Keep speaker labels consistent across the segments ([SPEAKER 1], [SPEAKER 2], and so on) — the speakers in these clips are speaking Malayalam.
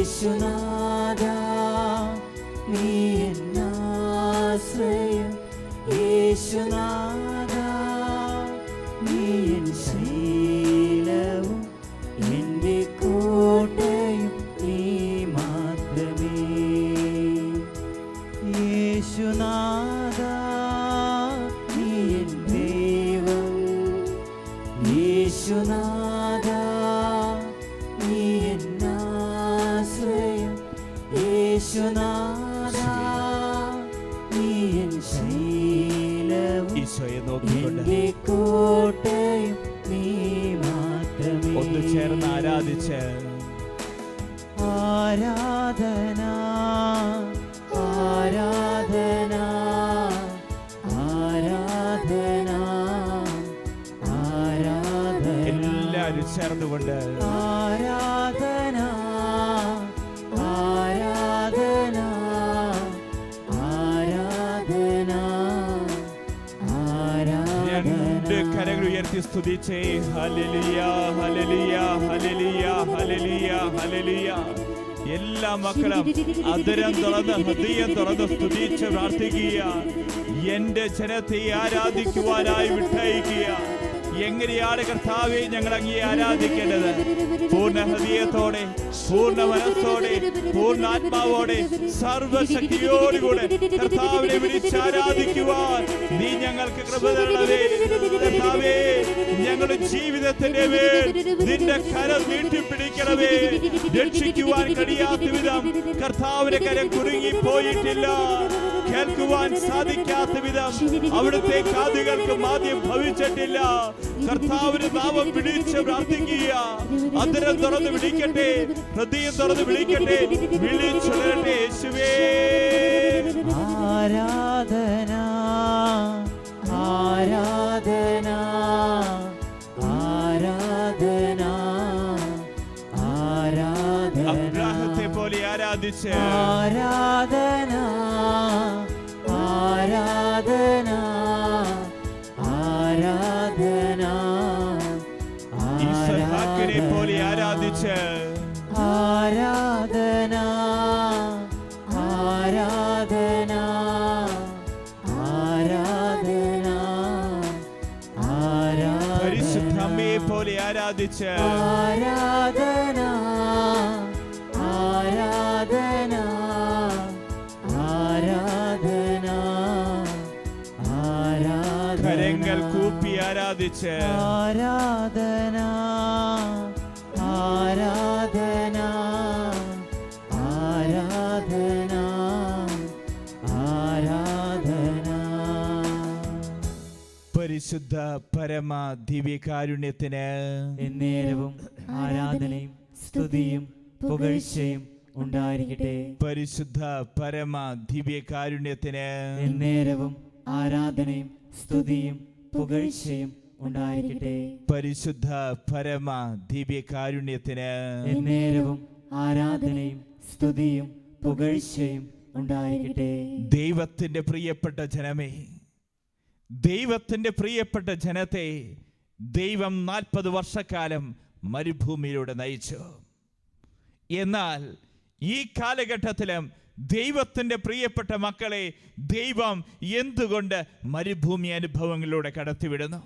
[SPEAKER 1] യേശുനാഥാ നീ എന്നാശ്രയം, യേശുനാഥാ നീ എൻ ശീലവും എൻ്റെ കോട്ടയും നീ മാത്രമേ. യേശുനാഥാ നീ എൻ ദൈവം, യേശുനാഥാ നീ എന്നാശ്രയം, യേശുനാഥാ നീ എൻ ശീലവും എൻ്റെ കോട്ടയും നീ മാത്രമേ.
[SPEAKER 2] ഒന്ന് ചേർന്ന് ആരാധിച്ച്
[SPEAKER 1] ആരാധന ആരാധന ആരാധന ആരാധന.
[SPEAKER 2] എല്ലാവരും ചേർന്നുകൊണ്ട്
[SPEAKER 1] ആരാധന ആരാധന ആരാധന ആരാധന.
[SPEAKER 2] രണ്ട് കരങ്ങൾ ഉയർത്തി സ്തുതിച്ചേ. Hallelujah hallelujah hallelujah hallelujah hallelujah. എല്ലാ മക്കളും അതിരം തുറന്ന് ഹൃദയം തുറന്ന് സ്തുതിച്ച് പ്രാർത്ഥിക്കുക. എന്റെ ജനത്തെ ആരാധിക്കുവാനായി വിട്ടയക്കുക. എങ്ങനെയാണ് കർത്താവെ ഞങ്ങൾ അങ്ങേ ആരാധിക്കേണ്ടത്? പൂർണ്ണ ഹൃദയത്തോടെ, പൂർണ്ണ മനസ്സോടെ, പൂർണ്ണാത്മാവോടെ, സർവശക്തിയോടുകൂടെ കർത്താവിനെ വിളിച്ച് ആരാധിക്കുവാൻ നീ ഞങ്ങൾക്ക് കൃപ തരണമേ. കർത്താവേ, ഞങ്ങളുടെ ജീവിതത്തിന്റെ മേൽ നിന്റെ കരം നീട്ടിപ്പിടിക്കണമേ. രക്ഷിക്കുവാൻ കഴിയാത്ത വിധം കർത്താവിന്റെ കരം കുടുങ്ങിപ്പോയിട്ടില്ല. കേൾക്കുവാൻ സാധിക്കാത്ത വിധം അവിടുത്തെ കാതുകൾക്ക് മാദ്യം ഭവിച്ചിട്ടില്ല. കർത്താവിന്റെ നാമം വിളിച്ച് പ്രാർത്ഥിക്കുക. അതിരം തുറന്ന് വിളിക്കട്ടെ, ഹൃദയം തുറന്ന് വിളിക്കട്ടെ, വിളിച്ചുണരട്ടെ. യേശുവേ
[SPEAKER 1] ആരാധന ആരാധന ആരാധന ആരാധന.
[SPEAKER 2] അബ്രാഹത്തെ പോലെ ആരാധിച്ച്
[SPEAKER 1] ആരാധന ആരാധന ആരാധന
[SPEAKER 2] ഈസഹാക്കിനെ പോലെ ആരാധിച്ച്
[SPEAKER 1] ആരാധന ആരാധന ആരാധന ആരാധന.
[SPEAKER 2] പരിശുദ്ധ അമ്മയെ പോലെ ആരാധിച്ച്
[SPEAKER 1] ആരാധന ആരാധന ആരാധന ആരാധന.
[SPEAKER 2] കരങ്ങൾ കൂപ്പി ആരാധിച്ച്
[SPEAKER 1] ആരാധന ആരാധന ആരാധന ആരാധന.
[SPEAKER 2] പരിശുദ്ധ പരമ ദിവ്യകാരുണ്യത്തിന്
[SPEAKER 1] എന്നേരവും ആരാധനയും സ്തുതിയും പുകഴ്ചയും ഉണ്ടായിരിക്കട്ടെ.
[SPEAKER 2] പരിശുദ്ധ പരമ ദിവ്യകാരുണ്യത്തിന്
[SPEAKER 1] എന്നേരവും ആരാധനയും സ്തുതിയും പുകഴ്ചയും ഉണ്ടായിരിക്കട്ടെ.
[SPEAKER 2] പരിശുദ്ധ പരമ ദിവ്യകാരുണ്യത്തിന്
[SPEAKER 1] എന്നേരവും ആരാധനയും സ്തുതിയും പുകഴ്ചയും ഉണ്ടായിരിക്കട്ടെ.
[SPEAKER 2] ദൈവത്തിന്റെ പ്രിയപ്പെട്ട ജനമേ, ദൈവത്തിന്റെ പ്രിയപ്പെട്ട ജനത്തെ ദൈവം 40 വർഷക്കാലം മരുഭൂമിയിലൂടെ നയിച്ചു. എന്നാൽ ഈ കാലഘട്ടത്തിലും ദൈവത്തിന്റെ പ്രിയപ്പെട്ട മക്കളെ ദൈവം എന്തുകൊണ്ട് മരുഭൂമി അനുഭവങ്ങളിലൂടെ കടത്തിവിടുന്നു?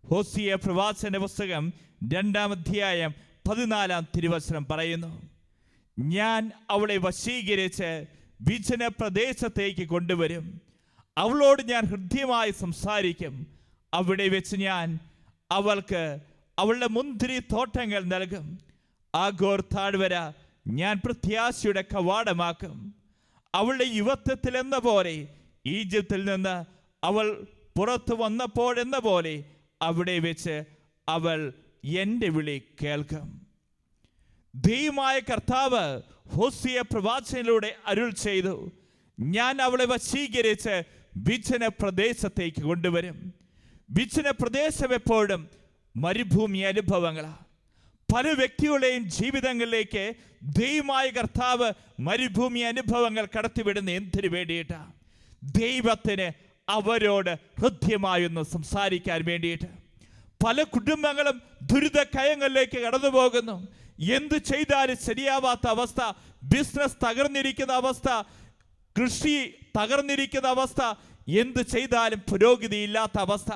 [SPEAKER 2] ഹോസിയ പ്രവാചകന്റെ പുസ്തകം 2-ാം അധ്യായം 14-ാം തിരുവചനം പറയുന്നു, ഞാൻ അവളെ വശീകരിച്ച് വിജന പ്രദേശത്തേക്ക് കൊണ്ടുവരും. അവളോട് ഞാൻ ഹൃദ്യമായി സംസാരിക്കും. അവിടെ വെച്ച് ഞാൻ അവൾക്ക് അവളുടെ മുന്തിരി തോട്ടങ്ങൾ നൽകും. ആഗോർ താഴ്വര ഞാൻ പ്രത്യാശയുടെ കവാടമാക്കും. അവളുടെ യുവത്വത്തിൽ എന്ന പോലെ, ഈജിപ്തിൽ നിന്ന് അവൾ പുറത്തു വന്നപ്പോഴെന്ന പോലെ അവിടെ വെച്ച് അവൾ എൻ്റെ വിളി കേൾക്കും. ദൈവമായ കർത്താവ് ഹോസിയ പ്രവാചകനിലൂടെ അരുൾ ചെയ്തു, ഞാൻ അവളെ വശീകരിച്ച് വിജന പ്രദേശത്തേക്ക് കൊണ്ടുവരും. വിജന പ്രദേശം എപ്പോഴും മരുഭൂമി അനുഭവങ്ങളാണ്. പല വ്യക്തികളുടെയും ജീവിതങ്ങളിലേക്ക് ദൈവമായ കർത്താവ് മരുഭൂമി അനുഭവങ്ങൾ കടത്തിവിടുന്ന എന്തിനു വേണ്ടിയിട്ടാണ്? ദൈവത്തിന് അവരോട് ഹൃദ്യമായൊന്ന് സംസാരിക്കാൻ വേണ്ടിയിട്ട്. പല കുടുംബങ്ങളും ദുരിത കയങ്ങളിലേക്ക് കടന്നു പോകുന്നു. എന്ത് ചെയ്താലും ശരിയാവാത്ത അവസ്ഥ, ബിസിനസ് തകർന്നിരിക്കുന്ന അവസ്ഥ, കൃഷി തകർന്നിരിക്കുന്ന അവസ്ഥ, എന്ത് ചെയ്താലും പുരോഗതി ഇല്ലാത്ത അവസ്ഥ,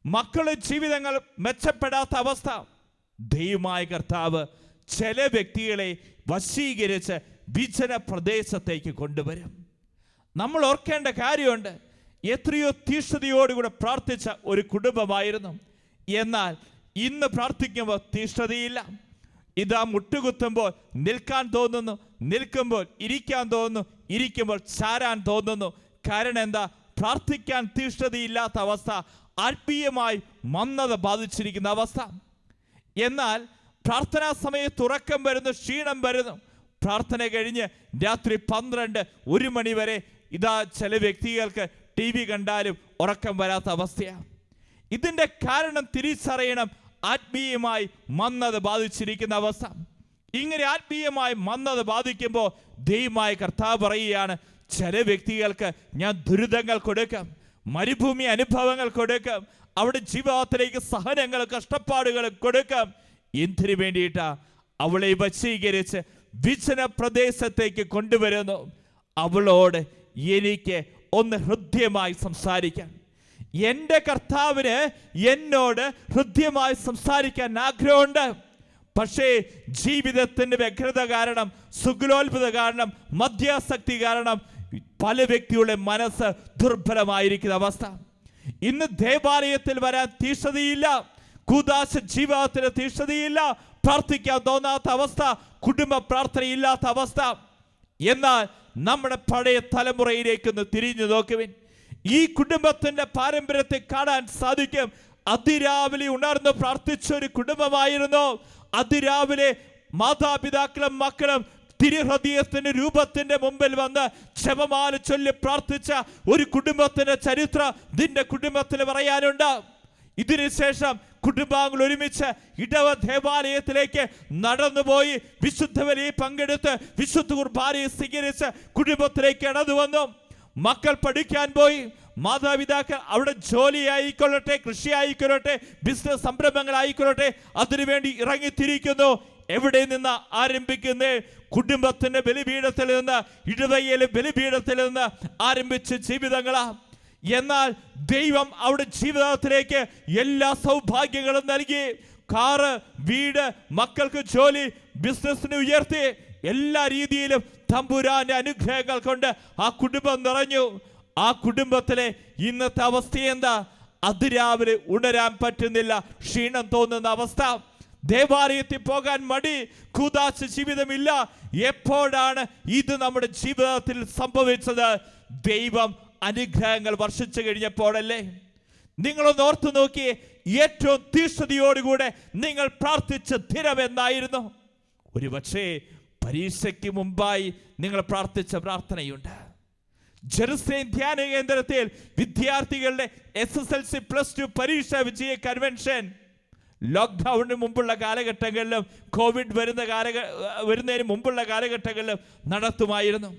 [SPEAKER 2] മക്കളുടെ ജീവിതങ്ങൾ മെച്ചപ്പെടാത്ത അവസ്ഥ. ദൈവമായ കർത്താവ് ചില വ്യക്തികളെ വശീകരിച്ച് വിജന പ്രദേശത്തേക്ക് കൊണ്ടുവരും. നമ്മൾ ഓർക്കേണ്ട കാര്യമുണ്ട്, എത്രയോ തീഷ്ണതയോടുകൂടെ പ്രാർത്ഥിച്ച ഒരു കുടുംബമായിരുന്നു. എന്നാൽ ഇന്ന് പ്രാർത്ഥിക്കുമ്പോൾ തീഷ്ണതയില്ല. ഇതാ മുട്ടുകുത്തുമ്പോൾ നിൽക്കാൻ തോന്നുന്നു, നിൽക്കുമ്പോൾ ഇരിക്കാൻ തോന്നുന്നു, ഇരിക്കുമ്പോൾ ചാരാൻ തോന്നുന്നു. കാരണം എന്താ? പ്രാർത്ഥിക്കാൻ തീഷ്ണതയില്ലാത്ത അവസ്ഥ, ആത്മീയമായി മന്ദത ബാധിച്ചിരിക്കുന്ന അവസ്ഥ. എന്നാൽ പ്രാർത്ഥനാ സമയത്ത് ഉറക്കം വരുന്നു, ക്ഷീണം വരുന്നു. പ്രാർത്ഥന കഴിഞ്ഞ് രാത്രി 12-1 മണി വരെ ഇതാ ചില വ്യക്തികൾക്ക് TV കണ്ടാലും ഉറക്കം വരാത്ത അവസ്ഥയാണ്. ഇതിൻ്റെ കാരണം തിരിച്ചറിയണം, ആത്മീയമായി മന്ദത ബാധിച്ചിരിക്കുന്ന അവസ്ഥ. ഇങ്ങനെ ആത്മീയമായി മന്ദത ബാധിക്കുമ്പോൾ ദൈവമായ കർത്താവ് പറയുകയാണ്, ചില വ്യക്തികൾക്ക് ഞാൻ ദുരിതങ്ങൾ കൊടുക്കാം, മരുഭൂമി അനുഭവങ്ങൾ കൊടുക്കാം, അവിടെ ജീവിതത്തിലേക്ക് സഹനങ്ങളും കഷ്ടപ്പാടുകളും കൊടുക്കാം. എന്തിനു വേണ്ടിയിട്ടാ? അവളെ വശീകരിച്ച് വിജന പ്രദേശത്തേക്ക് കൊണ്ടുവരുന്നു. അവളോട് എനിക്ക് ഒന്ന് ഹൃദ്യമായി സംസാരിക്കാൻ, എൻ്റെ കർത്താവിന് എന്നോട് ഹൃദ്യമായി സംസാരിക്കാൻ ആഗ്രഹമുണ്ട്. പക്ഷേ ജീവിതത്തിൻ്റെ വ്യഗ്രത കാരണം, സുഖലോത്ഭുത കാരണം, മദ്യാസക്തി കാരണം പല വ്യക്തികളുടെ മനസ്സ് ദുർബലമായിരിക്കുന്ന അവസ്ഥ. ഇന്ന് ദേവാലയത്തിൽ വരാൻ തീഷ്ണതയില്ല, കൂദാശ ജീവിതത്തിന് തീഷ്ണതയില്ല, പ്രാർത്ഥിക്കാൻ തോന്നാത്ത അവസ്ഥ, കുടുംബ പ്രാർത്ഥനയില്ലാത്ത അവസ്ഥ. എന്നാൽ നമ്മുടെ പഴയ തലമുറയിലേക്കൊന്ന് തിരിഞ്ഞു നോക്കുവിൻ. ഈ കുടുംബത്തിന്റെ പാരമ്പര്യത്തെ കാണാൻ സാധിക്കും. അതിരാവിലെ ഉണർന്ന് പ്രാർത്ഥിച്ച ഒരു കുടുംബമായിരുന്നു. അതിരാവിലെ മാതാപിതാക്കളും മക്കളും തിരുഹൃദയത്തിന്റെ രൂപത്തിന്റെ മുമ്പിൽ വന്ന് ജപമാല ചൊല്ലി പ്രാർത്ഥിച്ച ഒരു കുടുംബത്തിന്റെ ചരിത്രം നിന്റെ കുടുംബത്തിൽ പറയാനുണ്ട്. ഇതിനുശേഷം കുടുംബാംഗങ്ങൾ ഒരുമിച്ച് ഇടവ ദേവാലയത്തിലേക്ക് നടന്നുപോയി വിശുദ്ധ ബലിയിൽ പങ്കെടുത്ത് വിശുദ്ധ കുർബാനയെ സ്വീകരിച്ച് കുടുംബത്തിലേക്ക് കടന്നു വന്നു. മക്കൾ പഠിക്കാൻ പോയി, മാതാപിതാക്കൾ അവിടെ ജോലി ആയിക്കൊള്ളട്ടെ, കൃഷി ആയിക്കൊള്ളട്ടെ, ബിസിനസ് സംരംഭങ്ങളായിക്കൊള്ളട്ടെ, അതിനുവേണ്ടി ഇറങ്ങിത്തിരിക്കുന്നു. എവിടെ നിന്ന് ആരംഭിക്കുന്നേ? കുടുംബത്തിന്റെ ബലിപീഠത്തിൽ നിന്ന്, ഇടവയിലെ ബലിപീഠത്തിൽ നിന്ന് ആരംഭിച്ച ജീവിതങ്ങളാ. എന്നാൽ ദൈവം അവിടെ ജീവിതത്തിലേക്ക് എല്ലാ സൗഭാഗ്യങ്ങളും നൽകി. കാറ്, വീട്, മക്കൾക്ക് ജോലി, ബിസിനസ്സിന് ഉയർത്തി, എല്ലാ രീതിയിലും തമ്പുരാന്റെ അനുഗ്രഹങ്ങൾ കൊണ്ട് ആ കുടുംബം നിറഞ്ഞു. ആ കുടുംബത്തിലെ ഇന്നത്തെ അവസ്ഥ എന്താ? അതിരാവിലെ ഉണരാൻ പറ്റുന്നില്ല, ക്ഷീണം തോന്നുന്ന അവസ്ഥ, ദേവാലയത്തിൽ പോകാൻ മടി, കൂദാശ ജീവിതമില്ല. എപ്പോഴാണ് ഇത് നമ്മുടെ ജീവിതത്തിൽ സംഭവിച്ചത്? ദൈവം അനുഗ്രഹങ്ങൾ വർഷിച്ചു കഴിഞ്ഞപ്പോഴല്ലേ? നിങ്ങളൊന്ന് ഓർത്തു നോക്കിയേ, ഏറ്റവും തീഷ്ണതയോടുകൂടെ നിങ്ങൾ പ്രാർത്ഥിച്ച ദിനം എന്നായിരുന്നു? ഒരുപക്ഷേ പരീക്ഷയ്ക്ക് മുമ്പായി നിങ്ങൾ പ്രാർത്ഥിച്ച പ്രാർത്ഥനയുണ്ട്. ജെറുസലേം ധ്യാന കേന്ദ്രത്തിൽ വിദ്യാർത്ഥികളുടെ SSLC +2 പരീക്ഷ വിജയ കൺവെൻഷൻ ലോക്ക്ഡൗണിന് മുമ്പുള്ള കാലഘട്ടങ്ങളിലും കോവിഡ് വരുന്നതിന് മുമ്പുള്ള കാലഘട്ടങ്ങളിലും നടത്തുമായിരുന്നു.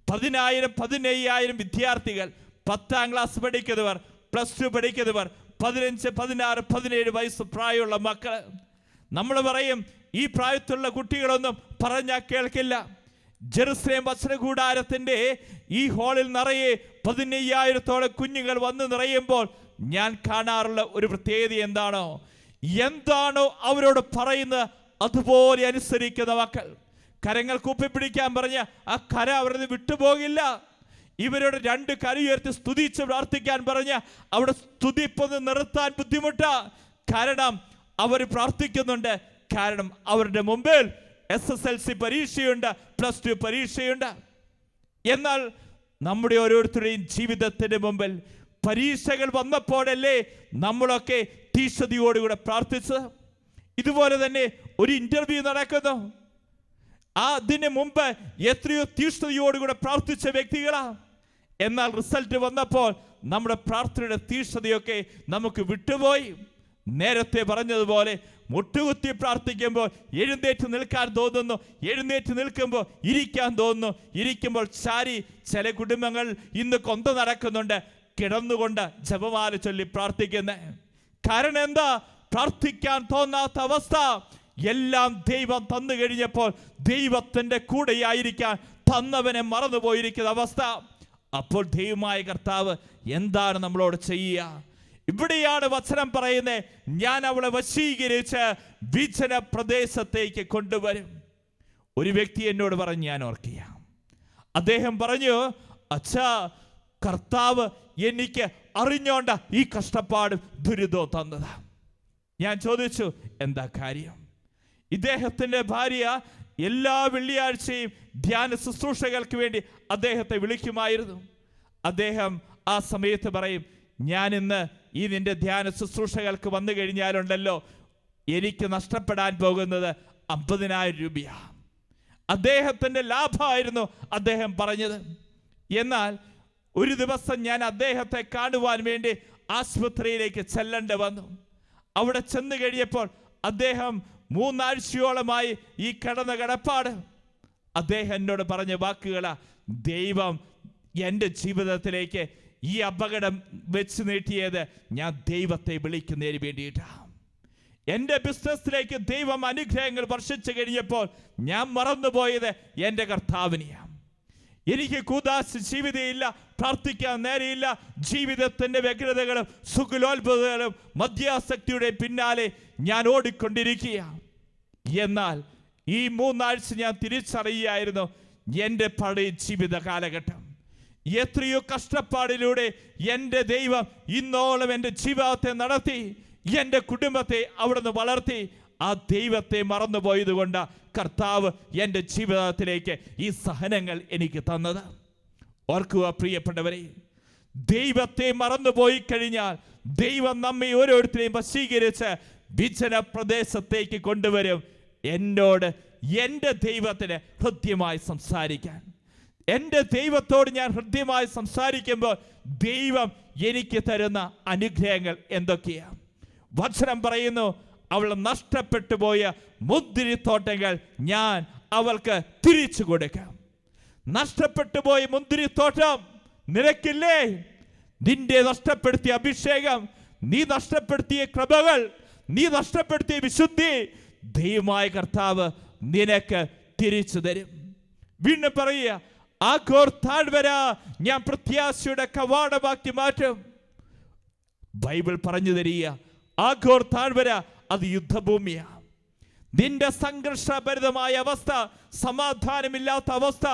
[SPEAKER 2] 10,000-15,000 വിദ്യാർത്ഥികൾ, 10ാം ക്ലാസ് പഠിക്കുന്നവർ, +2 പഠിക്കുന്നവർ, 15, 16, 17 വയസ്സ് പ്രായമുള്ള മക്കൾ. നമ്മൾ പറയും ഈ പ്രായത്തിലുള്ള കുട്ടികളൊന്നും പറഞ്ഞാൽ കേൾക്കില്ല. ജെറുസലേം വചനകൂടാരത്തിൻ്റെ ഈ ഹാളിൽ നിറയെ 15,000-ഓളം കുഞ്ഞുങ്ങൾ വന്ന് നിറയുമ്പോൾ ഞാൻ കാണാറുള്ള ഒരു പ്രത്യേകത എന്താണോ അവരോട് പറയുന്നത് അതുപോലെ അനുസരിക്കുന്ന മക്കൾ. കരങ്ങൾ കൂപ്പിപ്പിടിക്കാൻ പറഞ്ഞ ആ കര അവരത് വിട്ടുപോകില്ല. ഇവരോട് 2 കര ഉയർത്തി സ്തുതിച്ച് പ്രാർത്ഥിക്കാൻ പറഞ്ഞ അവിടെ സ്തുതിപ്പൊന്ന് നിർത്താൻ ബുദ്ധിമുട്ടാ. കാരണം അവർ പ്രാർത്ഥിക്കുന്നുണ്ട്. കാരണം അവരുടെ മുമ്പിൽ SSLC പരീക്ഷയുണ്ട്, +2 പരീക്ഷയുണ്ട്. എന്നാൽ നമ്മുടെ ഓരോരുത്തരുടെയും ജീവിതത്തിന് മുമ്പിൽ പരീക്ഷകൾ വന്നപ്പോഴല്ലേ നമ്മളൊക്കെ തീഷ്ണതയോടുകൂടെ പ്രാർത്ഥിച്ചത്? ഇതുപോലെ തന്നെ ഒരു ഇന്റർവ്യൂ നടക്കുന്നു. അതിന് മുമ്പ് എത്രയോ തീഷ്ണതയോടുകൂടെ പ്രാർത്ഥിച്ച വ്യക്തികളാ. എന്നാൽ റിസൾട്ട് വന്നപ്പോൾ നമ്മുടെ പ്രാർത്ഥനയുടെ തീഷ്ണതയൊക്കെ നമുക്ക് വിട്ടുപോയി. നേരത്തെ പറഞ്ഞതുപോലെ മുട്ടുകുത്തി പ്രാർത്ഥിക്കുമ്പോൾ എഴുന്നേറ്റ് നിൽക്കാൻ തോന്നുന്നു, എഴുന്നേറ്റ് നിൽക്കുമ്പോൾ ഇരിക്കാൻ തോന്നുന്നു, ഇരിക്കുമ്പോൾ ചാരി. ചില കുടുംബങ്ങൾ ഇന്ന് കൊന്ത നടക്കുന്നുണ്ട്, കിടന്നുകൊണ്ട് ജപമാല ചൊല്ലി പ്രാർത്ഥിക്കുന്നത്. കാരണം എന്താ? പ്രാർത്ഥിക്കാൻ തോന്നാത്ത അവസ്ഥ. എല്ലാം ദൈവം തന്നു കഴിഞ്ഞപ്പോൾ ദൈവത്തിൻ്റെ കൂടെയായിരിക്കാൻ തന്നവനെ മറന്നുപോയിരിക്കുന്ന അവസ്ഥ. അപ്പോൾ ദൈവമായ കർത്താവ് എന്താണ് നമ്മളോട് ചെയ്യുക? ഇവിടെയാണ് വചനം പറയുന്നത്, ഞാൻ അവളെ വശീകരിച്ച് വിജന പ്രദേശത്തേക്ക് കൊണ്ടുവരും. ഒരു വ്യക്തി എന്നോട് പറഞ്ഞു, ഞാൻ ഓർക്കുക, അദ്ദേഹം പറഞ്ഞു, അച്ഛാ, കർത്താവ് എനിക്ക് അറിഞ്ഞോണ്ട ഈ കഷ്ടപ്പാടും ദുരിതവും തന്നതാ. ഞാൻ ചോദിച്ചു, എന്താ കാര്യം? ഇദ്ദേഹത്തിൻ്റെ ഭാര്യ എല്ലാ വെള്ളിയാഴ്ചയും ധ്യാന ശുശ്രൂഷകൾക്ക് വേണ്ടി അദ്ദേഹത്തെ വിളിക്കുമായിരുന്നു. അദ്ദേഹം ആ സമയത്ത് പറയും, ഞാൻ ഇന്ന് ഈ നിന്റെ ധ്യാന ശുശ്രൂഷകൾക്ക് വന്നു കഴിഞ്ഞാലുണ്ടല്ലോ, എനിക്ക് നഷ്ടപ്പെടാൻ പോകുന്നത് 50,000 രൂപയാണ്. അദ്ദേഹത്തിൻ്റെ ലാഭമായിരുന്നു അദ്ദേഹം പറഞ്ഞത്. എന്നാൽ ഒരു ദിവസം ഞാൻ അദ്ദേഹത്തെ കാണുവാൻ വേണ്ടി ആശുപത്രിയിലേക്ക് ചെല്ലേണ്ടി വന്നു. അവിടെ ചെന്ന് കഴിഞ്ഞപ്പോൾ അദ്ദേഹം 3 ആഴ്ചയോളമായി ഈ കിടപ്പാട്. അദ്ദേഹം എന്നോട് പറഞ്ഞ വാക്കുകളാ, ദൈവം എൻ്റെ ജീവിതത്തിലേക്ക് ഈ അപകടം വെച്ച് നീട്ടിയത് ഞാൻ ദൈവത്തെ വിളിക്കുന്നതിന് വേണ്ടിയിട്ടാണ്. എൻ്റെ ബിസിനസ്സിലേക്ക് ദൈവം അനുഗ്രഹങ്ങൾ വർഷിച്ചു കഴിഞ്ഞപ്പോൾ ഞാൻ മറന്നുപോയത് എൻ്റെ കർത്താവിനെയാണ്. എനിക്ക് കൂദാശ ജീവിതമില്ല, പ്രാർത്ഥിക്കാൻ നേരെയില്ല. ജീവിതത്തിൻ്റെ വ്യഗ്രതകളും സുഖലോത്ഭുതങ്ങളും മദ്യാസക്തിയുടെ പിന്നാലെ ഞാൻ ഓടിക്കൊണ്ടിരിക്കുകയാണ്. എന്നാൽ ഈ 3 ആഴ്ച ഞാൻ തിരിച്ചറിയായിരുന്നു എൻ്റെ പഴയ ജീവിത കാലഘട്ടം. എത്രയോ കഷ്ടപ്പാടിലൂടെ എൻ്റെ ദൈവം ഇന്നോളം എൻ്റെ ജീവിതത്തെ നടത്തി, എൻ്റെ കുടുംബത്തെ അവിടുന്ന് വളർത്തി. ആ ദൈവത്തെ മറന്നുപോയത് കൊണ്ട് കർത്താവ് എൻ്റെ ജീവിതത്തിലേക്ക് ഈ സഹനങ്ങൾ എനിക്ക് തന്നത്. ഓർക്കുക പ്രിയപ്പെട്ടവരെ, ദൈവത്തെ മറന്നുപോയി കഴിഞ്ഞാൽ ദൈവം നമ്മെ ഓരോരുത്തരെയും വശീകരിച്ച് വിജന പ്രദേശത്തേക്ക് കൊണ്ടുവരും. എന്നോട് എൻ്റെ ദൈവത്തിന് ഹൃദ്യമായി സംസാരിക്കാൻ, എൻ്റെ ദൈവത്തോട് ഞാൻ ഹൃദ്യമായി സംസാരിക്കുമ്പോൾ ദൈവം എനിക്ക് തരുന്ന അനുഗ്രഹങ്ങൾ എന്തൊക്കെയാണ്? വചനം പറയുന്നു, അവൾ നഷ്ടപ്പെട്ടു പോയ മുന്തിരിത്തോട്ടങ്ങൾ ഞാൻ അവൾക്ക് തിരിച്ചു കൊടുക്കാം. നഷ്ടപ്പെട്ടു പോയ മുന്തിരിത്തോട്ടം നിനക്കില്ലേ? നിന്റെ നഷ്ടപ്പെടുത്തിയ അഭിഷേകം, നീ നഷ്ടപ്പെടുത്തിയ കൃപകൾ, നീ നഷ്ടപ്പെടുത്തിയ വിശുദ്ധി ദൈവമായ കർത്താവ് നിനക്ക് തിരിച്ചു തരും. വീണ്ടും പറയുക, ആഘോർ താഴ്വര ഞാൻ പ്രത്യാശയുടെ കവാടമാക്കി മാറ്റും. ബൈബിൾ പറഞ്ഞു തരിക, ആഘോർ താഴ്വര അത് യുദ്ധഭൂമിയാണ്. നിന്റെ സംഘർഷഭരിതമായ അവസ്ഥ, സമാധാനമില്ലാത്ത അവസ്ഥ,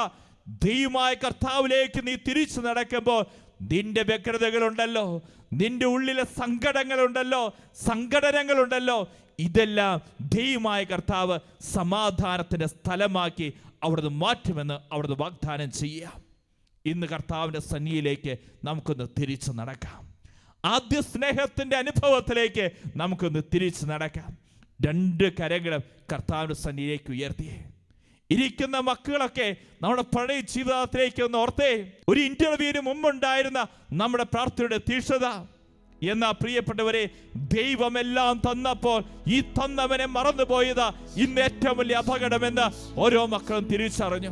[SPEAKER 2] ദൈവമായ കർത്താവിലേക്ക് നീ തിരിച്ചു നടക്കുമ്പോൾ നിന്റെ വ്യഗ്രതകളുണ്ടല്ലോ, നിന്റെ ഉള്ളിലെ സങ്കടങ്ങളുണ്ടല്ലോ, സംഘടനകളുണ്ടല്ലോ, ഇതെല്ലാം ദൈവമായ കർത്താവ് സമാധാനത്തിൻ്റെ സ്ഥലമാക്കി അവിടുന്ന് മാറ്റുമെന്ന് അവിടുന്ന് വാഗ്ദാനം ചെയ്യാം. ഇന്ന് കർത്താവിൻ്റെ സന്നിധിയിലേക്ക് നമുക്കൊന്ന് തിരിച്ചു നടക്കാം. ആദ്യ സ്നേഹത്തിൻ്റെ അനുഭവത്തിലേക്ക് നമുക്കൊന്ന് തിരിച്ചു നടക്കാം. 2 കരങ്ങളും കർത്താവിൻ്റെ സന്നിധിയിലേക്ക് ഉയർത്തി. ഇരിക്കുന്ന മക്കളൊക്കെ നമ്മുടെ പഴയ ജീവിതത്തിലേക്ക് ഒന്ന് ഓർത്തേ. ഒരു ഇന്റർവ്യൂവിന് മുമ്പുണ്ടായിരുന്ന നമ്മുടെ പ്രാർത്ഥനയുടെ തീക്ഷ്ണത. എന്നാ പ്രിയപ്പെട്ടവരെ, ദൈവമെല്ലാം തന്നപ്പോൾ ഈ തന്നവനെ മറന്നുപോയതാ ഇന്ന് ഏറ്റവും വലിയ അപകടമെന്ന് ഓരോ മക്കളും തിരിച്ചറിഞ്ഞു.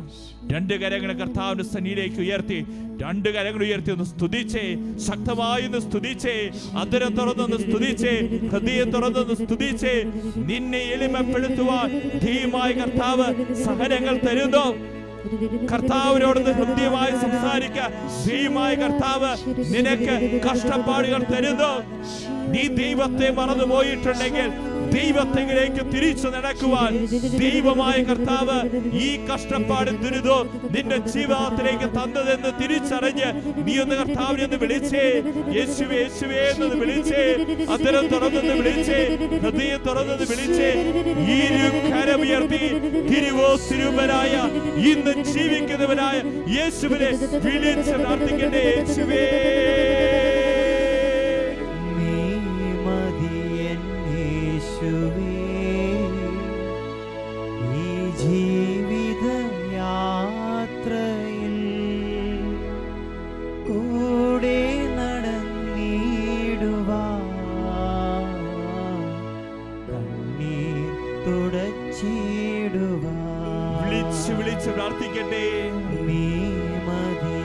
[SPEAKER 2] 2 കരങ്ങൾ കർത്താവിന്റെ സന്നിധിയിലേക്ക് ഉയർത്തി, 2 കരങ്ങൾ ഉയർത്തി ഒന്ന് സ്തുതിച്ചേ, ശക്തമായി ഒന്ന് സ്തുതിച്ചേ, അധരം തുറന്നൊന്ന് സ്തുതിച്ചേ, ഹൃദയം തുറന്നൊന്ന് സ്തുതിച്ചേ. നിന്നെ എളിമപ്പെടുത്തുവാൻ ദൈവമായ കർത്താവ് സഹനങ്ങൾ തരുന്നു. കർത്താവിനോട് ഹൃദ്യമായി സംസാരിക്കുക. ദൈവമായ കർത്താവ് നിനക്ക് കഷ്ടപ്പാടുകൾ തരുന്നു. നീ ദൈവത്തെ മറന്നുപോയിട്ടുണ്ടെങ്കിൽ ദൈവത്തിലേക്ക് തിരിച്ചു നടക്കുവാൻ ദൈവമായ കർത്താവ് ഈ കഷ്ടപ്പാട് ദുരിതോ നിന്റെ ജീവിതത്തിലേക്ക് തന്നതെന്ന് തിരിച്ചറിഞ്ഞ് നീ ഒന്ന് കർത്താവിനെ ഒന്ന് വിളിച്ചേ, യേശുവേ യേശുവേ എന്ന് വിളിച്ചേ, അധരം തുറന്നെന്ന് വിളിച്ചേ, ഹൃദയം തുറന്നെന്ന് വിളിച്ചേ. ഇരുകരമുയർത്തി തിരുവോസ്വരൂപനായ ഇന്ന് ജീവിക്കുന്നവനായ യേശുവിനെ വിളിച്ച് പ്രാർത്ഥിക്കട്ടെ. യേശുവേ
[SPEAKER 1] ഈ ജീവിത യാത്രയിൽ കൂടെ നടന്നിടുവാൻ, കണ്ണീർ തുടച്ചിടുവാൻ
[SPEAKER 2] വിളിച്ച് വിളിച്ച് പ്രാർത്ഥിക്കട്ടെ.
[SPEAKER 1] നീ മതി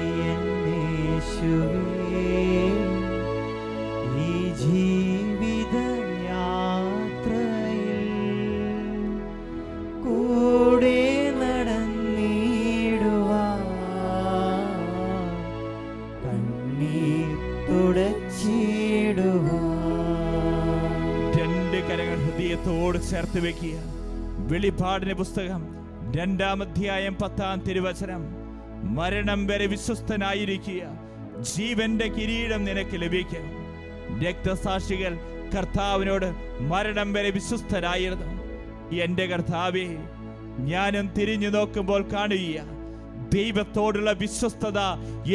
[SPEAKER 1] യേശുവേ, ഈ ജീവിത യാത്രയിൽ
[SPEAKER 2] ചേർത്ത് വെക്കുക. വെളിപ്പാടിന്റെ പുസ്തകം 2-ാം അധ്യായം 10-ാം തിരുവചനം, മരണം വരെ വിശ്വസ്തനായിരിക്കുക, ജീവന്റെ കിരീടം നിനക്ക് ലഭിക്കും. രക്തസാക്ഷികൾ കർത്താവിനോട് മരണം വരെ വിശ്വസ്തരായിരുന്നു. എന്റെ കർത്താവേ, ഞാനും തിരിഞ്ഞു നോക്കുമ്പോൾ കാണുക ദൈവത്തോടുള്ള വിശ്വസ്തത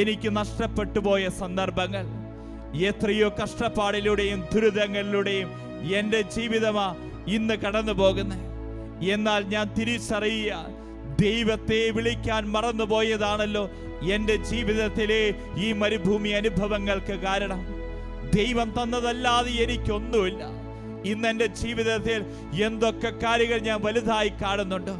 [SPEAKER 2] എനിക്ക് നഷ്ടപ്പെട്ടു പോയ സന്ദർഭങ്ങൾ. എത്രയോ കഷ്ടപ്പാടിലൂടെയും ദുരിതങ്ങളിലൂടെയും എൻ്റെ ജീവിതമാ ഇന്ന് കടന്നു പോകുന്നത്. എന്നാൽ ഞാൻ തിരിച്ചറിയുക, ദൈവത്തെ വിളിക്കാൻ മറന്നുപോയതാണല്ലോ എൻ്റെ ജീവിതത്തിലെ ഈ മരുഭൂമി അനുഭവങ്ങൾക്ക് കാരണം. ദൈവം തന്നതല്ലാതെ എനിക്കൊന്നുമില്ല. ഇന്ന് എൻ്റെ ജീവിതത്തിൽ എന്തൊക്കെ കാര്യങ്ങൾ ഞാൻ വലുതായി കാണുന്നുണ്ട്.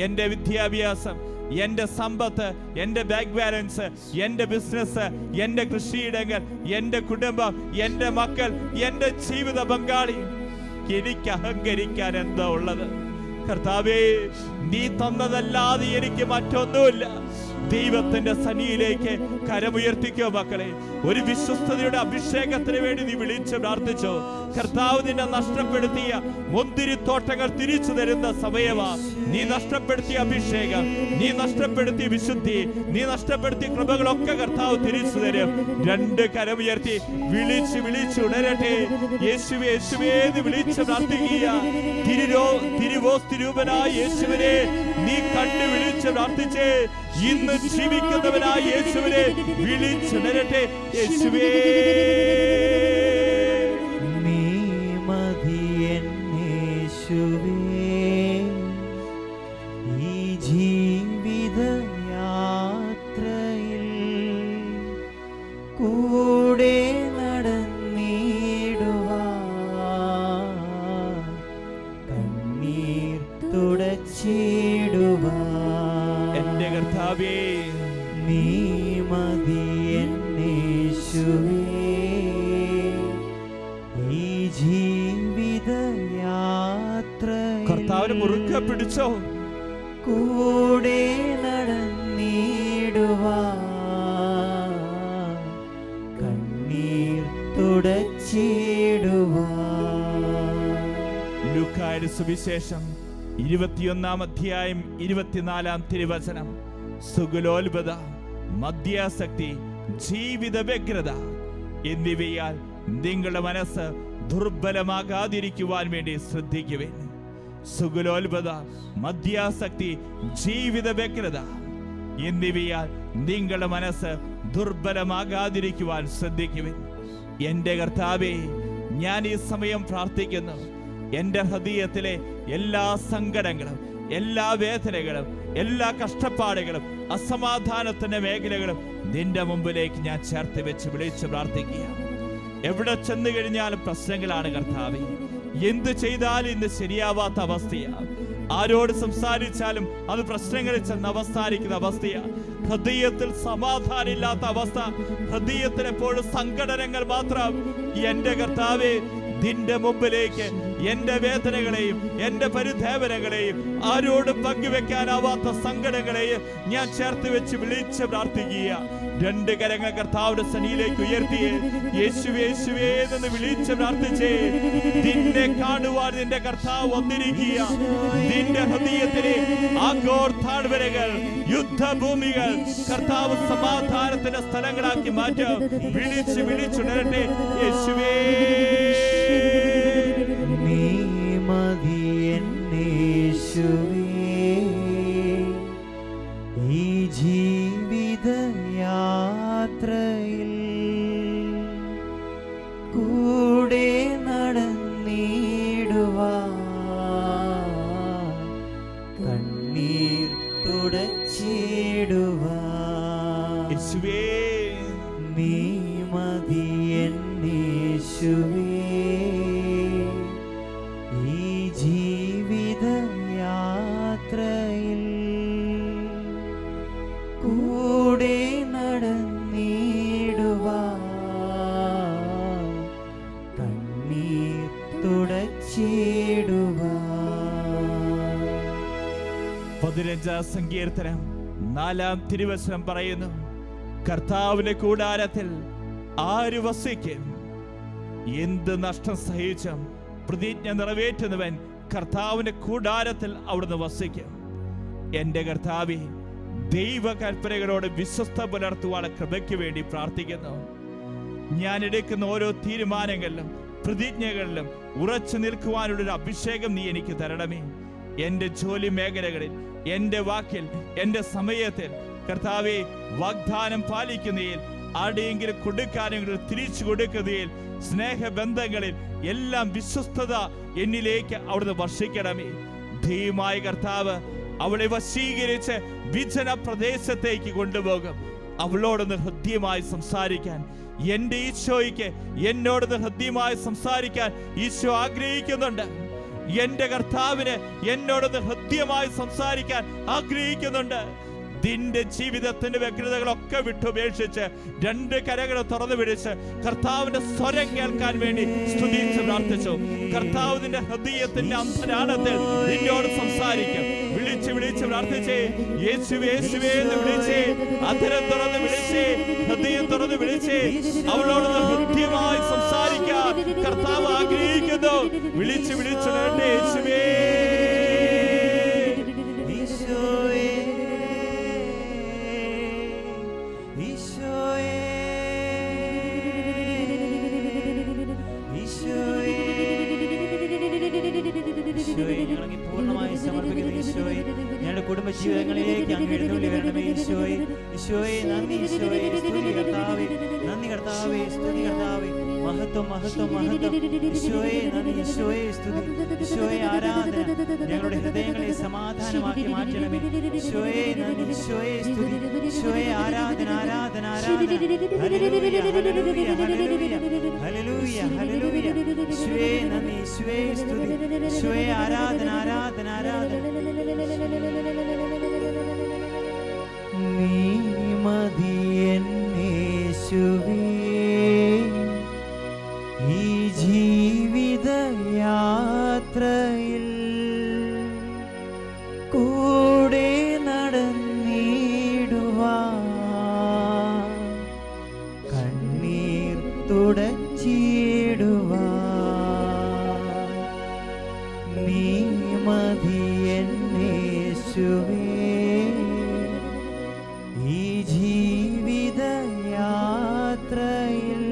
[SPEAKER 2] എൻ്റെ വിദ്യാഭ്യാസം, എൻ്റെ സമ്പത്ത്, എൻ്റെ ബാങ്ക് ബാലൻസ്, എൻ്റെ ബിസിനസ്, എൻ്റെ കൃഷിയിടങ്ങൾ, എൻ്റെ കുടുംബം, എൻ്റെ മക്കൾ, എൻ്റെ ജീവിത പങ്കാളി. എനിക്ക് അഹങ്കരിക്കാൻ എന്താ ഉള്ളത്? കർത്താവേ, നീ തന്നതല്ലാതെ എനിക്ക് മറ്റൊന്നുമില്ല. ദൈവത്തിന്റെ സന്നിധിയിലേക്ക് കരമുയർത്തിക്കോ മക്കളെ. ഒരു വിശ്വസ്തയുടെ അഭിഷേകത്തിന് വേണ്ടി നീ വിളിച്ച് പ്രാർത്ഥിച്ചോ. കർത്താവ് നിന്നെ നഷ്ടപ്പെടുത്തിയ മുന്തിരിത്തോട്ടങ്ങൾ തിരിച്ചു തരുന്ന സമയമാ. നീ നഷ്ടപ്പെടുത്തിയ അഭിഷേകം, നീ നഷ്ടപ്പെടുത്തിയ വിശുദ്ധി, നീ നഷ്ടപ്പെടുത്തിയ കൃപകളൊക്കെ കർത്താവ് തിരിച്ചു തരും. 2 കരമുയർത്തി വിളിച്ച് ഉണരട്ടെ. യേശുവേ, യേശുവേ എന്ന് വിളിച്ച് പ്രാർത്ഥിക്കുക. തിരുവോസ്തിരൂപനായ യേശുവിനെ നീ കണ്ടു വിളിച്ച് പ്രാർത്ഥിച്ചേ. ഇന്ന് ജീവിക്കുന്നവനായ യേശുവിനെ വിളിച്ചുണരട്ടെ. യേശുവേ,
[SPEAKER 1] നീ മതിയൻ യേശുവേ, ഈ ജീവിത യാത്രയിൽ കൂടെ നടന്നിടുവാൻ, കണ്ണീർ തുടച്ചിടുവാൻ.
[SPEAKER 2] എന്റെ കർത്താവേ,
[SPEAKER 1] നീ മതിയൻ യേശുവേ, ഈ ജീവിത യാത്രയിൽ
[SPEAKER 2] കർത്താവിനെ മുറുകെ പിടിച്ചോ.
[SPEAKER 1] കൂടെ നടന്നിടുവാൻ, കണ്ണീർ തുടച്ചിടുവാൻ.
[SPEAKER 2] ലൂക്കായുടെ സുവിശേഷം 21-ാം അധ്യായം 24-ാം തിരുവചനം, സുഗലോൽപത, മദ്യാസക്തി, ജീവിത വ്യഗ്രത എന്നിവയാൽ നിങ്ങളുടെ മനസ്സ് ദുർബലമാകാതിരിക്കുവാൻ വേണ്ടി ശ്രദ്ധിക്കുവിൻ. സുഗലോൽപത, മദ്യാസക്തി, ജീവിത വ്യഗ്രത എന്നിവയാൽ നിങ്ങളുടെ മനസ്സ് ദുർബലമാകാതിരിക്കുവാൻ ശ്രദ്ധിക്കുവിൻ. എൻ്റെ കർത്താവേ, ഞാൻ ഈ സമയം പ്രാർത്ഥിക്കുന്നു. എൻ്റെ ഹൃദയത്തിലെ എല്ലാ സങ്കടങ്ങളും, എല്ലാ വേദനകളും, എല്ലാ കഷ്ടപ്പാടുകളും, അസമാധാനത്തിന്റെ മേഖലകളും നിന്റെ മുമ്പിലേക്ക് ഞാൻ ചേർത്ത് വെച്ച് വിളിച്ച് പ്രാർത്ഥിക്കുക. എവിടെ ചെന്ന് കഴിഞ്ഞാലും പ്രശ്നങ്ങളാണ് കർത്താവേ. എന്ത് ചെയ്താലും ഇന്ന് ശരിയാവാത്ത അവസ്ഥയാണ്. ആരോട് സംസാരിച്ചാലും അത് പ്രശ്നങ്ങളിൽ ചെന്ന് അവസാനിക്കുന്ന അവസ്ഥയാണ്. ഹൃദയത്തിൽ സമാധാനം ഇല്ലാത്ത അവസ്ഥ, ഹൃദയത്തിൽ എപ്പോഴും സങ്കടനങ്ങൾ മാത്രം. എൻ്റെ കർത്താവേ, നിന്റെ മുമ്പിലേക്ക് എന്റെ വേദനകളെയും എന്റെ പരിദേവനകളെയും ആരോടും പങ്കുവെക്കാനാവാത്ത സങ്കടങ്ങളെയും ഞാൻ ചേർത്ത് വെച്ച് വിളിച്ച് പ്രാർത്ഥിക്കുക. 2 കരങ്ങൾ കർത്താവിന്റെ സന്നിധിയിലേക്ക് ഉയർത്തിയേ. യേശുവേ, യേശുവേ എന്ന് വിളിച്ച് പ്രാർത്ഥിച്ചേ. നിന്നെ കാണുവാൻ നിന്റെ കർത്താവ് വന്നിരിക്കുക. നിന്റെ ഹൃദയത്തിലെ ആഗോർ താഴ്വരകൾ, യുദ്ധഭൂമികൾ കർത്താവ് സമാധാനത്തിന്റെ സ്ഥലങ്ങളാക്കി മാറ്റാം. വിളിച്ചുണരട്ടെ. യേശുവേ,
[SPEAKER 1] നീ മതിയൻ യേശുവേ, ഈ ജീവിത യാത്രയിൽ കൂടെ നടന്നിടുവാൻ, കണ്ണീർ തുടച്ചിടുവാൻ.
[SPEAKER 2] യേശുവേ,
[SPEAKER 1] നീ മതിയൻ യേശുവേ, ഈ ജീവിത യാത്രയിൽ കൂടെ നടന്നിടുവാൻ, കണ്ണീർ തുടച്ചിടുവാൻ.
[SPEAKER 2] 15-ാം സങ്കീർത്തനം 4-ാം തിരുവചനം പറയുന്നു, കർത്താവിന്റെ കൂടാരത്തിൽ ആര് വസിക്കും? എന്ത് നഷ്ടം സഹിച്ചും പ്രതിജ്ഞ നിറവേറ്റുന്നവൻ കർത്താവിന്റെ കൂടാരത്തിൽ അവിടുന്ന് വസിക്കും. എൻ്റെ കർത്താവേ, ദൈവകൽപ്പനകളോട് വിശ്വസ്ത പുലർത്തുവാൻ കൃപയ്ക്ക് വേണ്ടി പ്രാർത്ഥിക്കുന്നു. ഞാൻ എടുക്കുന്ന ഓരോ തീരുമാനങ്ങളിലും പ്രതിജ്ഞകളിലും ഉറച്ചു നിൽക്കുവാനുള്ളൊരു അഭിഷേകം നീ എനിക്ക് തരണമേ. എൻ്റെ ജോലി മേഖലകളിൽ, എൻ്റെ വാക്കിൽ, എൻ്റെ സമയത്തിൽ കർത്താവേ, വാഗ്ദാനം പാലിക്കുന്നതിൽ, ആരുടെയെങ്കിലും കൊടുക്കാനെങ്കിലും തിരിച്ചു കൊടുക്കുന്നതിൽ, സ്നേഹബന്ധങ്ങളിൽ എല്ലാം വിശ്വസ്തത എന്നിലേക്ക് അവിടുന്ന് വർഷിക്കണമേ. ധീമായ കർത്താവ് അവളെ വശീകരിച്ച് വിജന പ്രദേശത്തേക്ക് കൊണ്ടുപോകും. അവളോടൊന്ന് ഹൃദ്യമായി സംസാരിക്കാൻ എൻ്റെ ഈശോയ്ക്ക് എന്നോടൊന്ന് ഹൃദ്യമായി സംസാരിക്കാൻ ഈശോ ആഗ്രഹിക്കുന്നുണ്ട്. എൻ്റെ കർത്താവിന് എന്നോടൊന്ന് ഹൃദ്യമായി സംസാരിക്കാൻ ആഗ്രഹിക്കുന്നുണ്ട്. നിന്റെ ജീവിതത്തിന്റെ വ്യഗ്രതകളൊക്കെ വിട്ടുപേക്ഷിച്ച് രണ്ട് കരകൾ തുറന്നു പിടിച്ച് കർത്താവിന്റെ സ്വരം കേൾക്കാൻ വേണ്ടി സ്തുതിച്ച് പ്രാർത്ഥിച്ചു. കർത്താവ് നിന്റെ ഹൃദയത്തിന്റെ അന്തരാളത്തിൽ നിന്നോട് സംസാരിക്കും. വിളിച്ച് വിളിച്ച് പ്രാർത്ഥിച്ചേ, യേശുവേ യേശുവേ എന്ന് വിളിച്ചേ, അധരം തുറന്ന് വിളിച്ചേ, ഹൃദയം തുറന്ന് വിളിച്ചേ. അവളോട് ഹൃദ്യമായി സംസാരിക്കാൻ കർത്താവ് ആഗ്രഹിക്കുന്നു. വിളിച്ച് വിളിച്ച് വേണ്ടേ യേശുവേ.
[SPEAKER 1] പൂർണ്ണമായി സമർപ്പിക്കുന്ന ഈശോയെ, ഞങ്ങളുടെ കുടുംബ ജീവിതങ്ങളിലേക്ക് അങ്ങ് എഴുന്നള്ളി വരണമേ ഈശോയെ. ഈശോയെ നന്ദി, ഈശോയെ സ്തുതി കർത്താവേ, നന്ദി കർത്താവേ, സ്തുതി കർത്താവേ, മഹത്വം മഹത്വം മഹത്വം. ഈശോയെ നന്ദി, ഈശോയെ സ്തുതി, ഈശോയെ ആരാധന. ഞങ്ങളുടെ ഹൃദയങ്ങളെ സമാധാനമാക്കി മാറ്റണമേ ഈശോയെ. നന്ദി, ഈശോയെ സ്തുതി, ഈശോയെ ആരാധന ആരാധന ആരാധന. Hallelujah hallelujah hallelujah hallelujah. ഈശോയെ നന്ദി, ഈശോയെ സ്തുതി, ഈശോയെ ആരാധന ആരാധന ആരാധന. നീ മതി യേശുവേ ഈ ജീവിത യാത്രയിൽ, കൂടെ നടന്നിടുവാൻ, കണ്ണീർ തുടച്ചിടുവാൻ. നീ മതി യേശുവേ ഈ ജീവിത യാത്രയിൽ,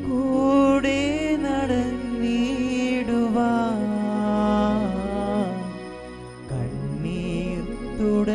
[SPEAKER 1] കൂടെ നടന്നിടുവാൻ, കണ്ണീർ തുട